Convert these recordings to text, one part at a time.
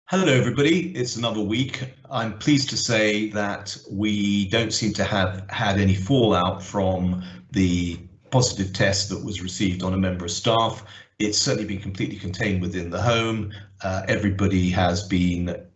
Hello, everybody. It's another week. I'm pleased to say that we don't seem to have had any fallout from the positive test that was received on a member of staff. It's certainly been completely contained within the home. Everybody has been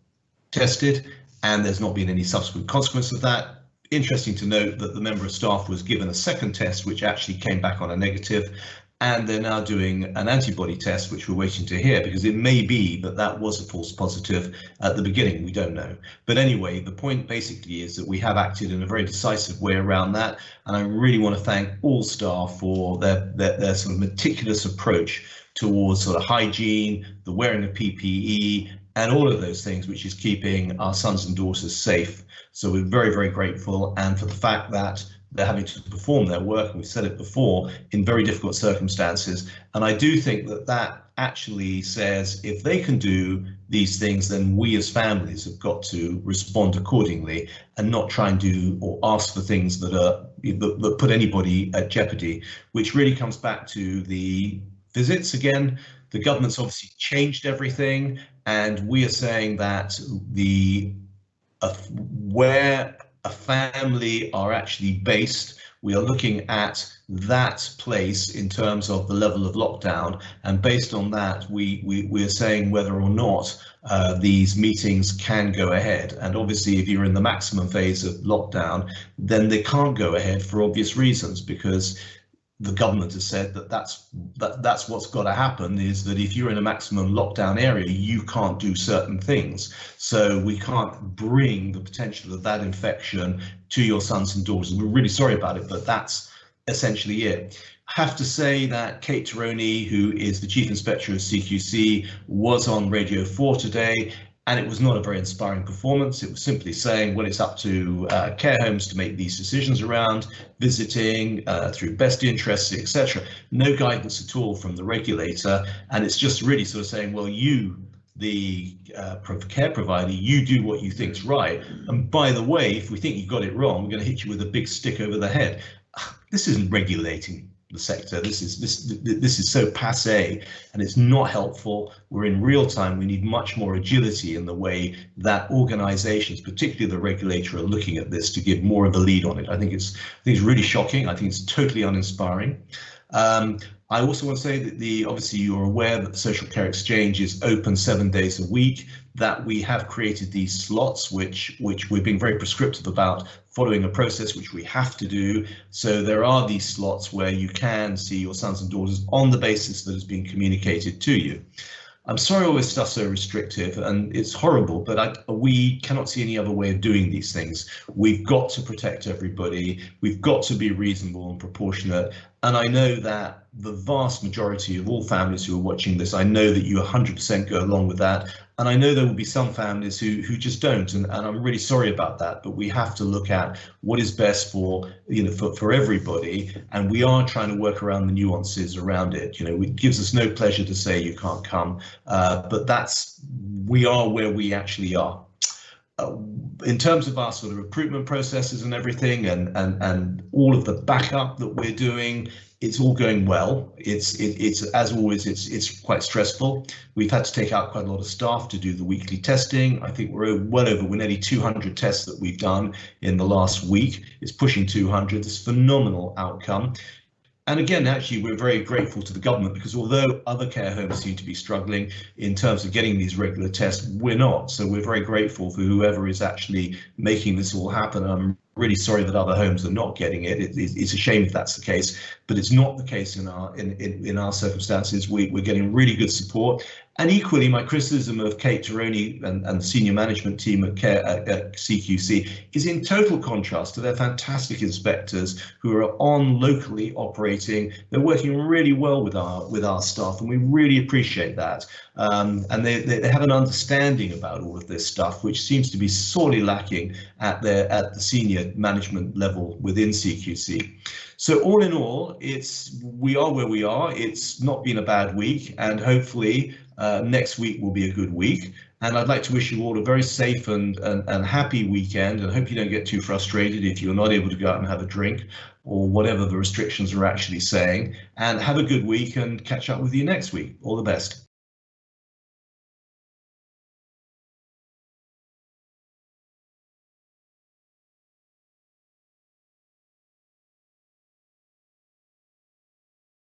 tested, and there's not been any subsequent consequence of that. Interesting to note that the member of staff was given a second test, which actually came back on a negative, and they're now doing an antibody test, which we're waiting to hear, because it may be that that was a false positive at the beginning. We don't know. But anyway, the point basically is that we have acted in a very decisive way around that, and I really want to thank all staff for their sort of meticulous approach towards sort of hygiene, the wearing of PPE, and all of those things, which is keeping our sons and daughters safe. So we're very, very grateful, and for the fact that they're having to perform their work, and we've said it before, in very difficult circumstances. And I do think that that actually says if they can do these things, then we as families have got to respond accordingly and not try and do or ask for things that put anybody at jeopardy, which really comes back to the visits again. The government's obviously changed everything, and we are saying that where a family are actually based, we are looking at that place in terms of the level of lockdown, and based on that we're saying whether or not these meetings can go ahead. And obviously if you're in the maximum phase of lockdown, then they can't go ahead for obvious reasons, because the government has said that that's what's got to happen, is that if you're in a maximum lockdown area, you can't do certain things. So we can't bring the potential of that infection to your sons and daughters. We're really sorry about it, but that's essentially it. I have to say that Kate Taroney, who is the Chief Inspector of CQC, was on Radio 4 today, and it was not a very inspiring performance. It was simply saying, well, it's up to care homes to make these decisions around visiting through best interests, etc. No guidance at all from the regulator. And it's just really sort of saying, well, you, the care provider, you do what you think's right. And by the way, if we think you got it wrong, we're going to hit you with a big stick over the head. This isn't regulating the sector. This is so passé, and it's not helpful. We're in real time. We need much more agility in the way that organizations, particularly the regulator, are looking at this to give more of a lead on it. I think it's really shocking. I think it's totally uninspiring. I also want to say that obviously you're aware that the Social Care Exchange is open 7 days a week, that we have created these slots, which we're being very prescriptive about, following a process which we have to do. So there are these slots where you can see your sons and daughters on the basis that has been communicated to you. I'm sorry all this stuff's so restrictive, and it's horrible, but we cannot see any other way of doing these things. We've got to protect everybody. We've got to be reasonable and proportionate. And I know that the vast majority of all families who are watching this, I know that you 100% go along with that. And I know there will be some families who just don't, and I'm really sorry about that. But we have to look at what is best for everybody, and we are trying to work around the nuances around it. It gives us no pleasure to say you can't come, but we are where we actually are. In terms of our sort of recruitment processes and everything, and all of the backup that we're doing, it's all going well. It's as always, it's quite stressful. We've had to take out quite a lot of staff to do the weekly testing. I think we're nearly 200 tests that we've done in the last week. It's pushing 200. It's a phenomenal outcome. And again, actually, we're very grateful to the government, because although other care homes seem to be struggling in terms of getting these regular tests, we're not. So we're very grateful for whoever is actually making this all happen. I'm really sorry that other homes are not getting it. It's a shame if that's the case, but it's not the case in our circumstances. We're getting really good support. And equally, my criticism of Kate Taroney and the senior management team at CQC is in total contrast to their fantastic inspectors who are locally operating. They're working really well with our staff, and we really appreciate that. And they have an understanding about all of this stuff, which seems to be sorely lacking at the senior management level within CQC. So all in all, we are where we are. It's not been a bad week, and hopefully next week will be a good week. And I'd like to wish you all a very safe and happy weekend, and hope you don't get too frustrated if you're not able to go out and have a drink or whatever the restrictions are actually saying. And have a good week, and catch up with you next week. All the best.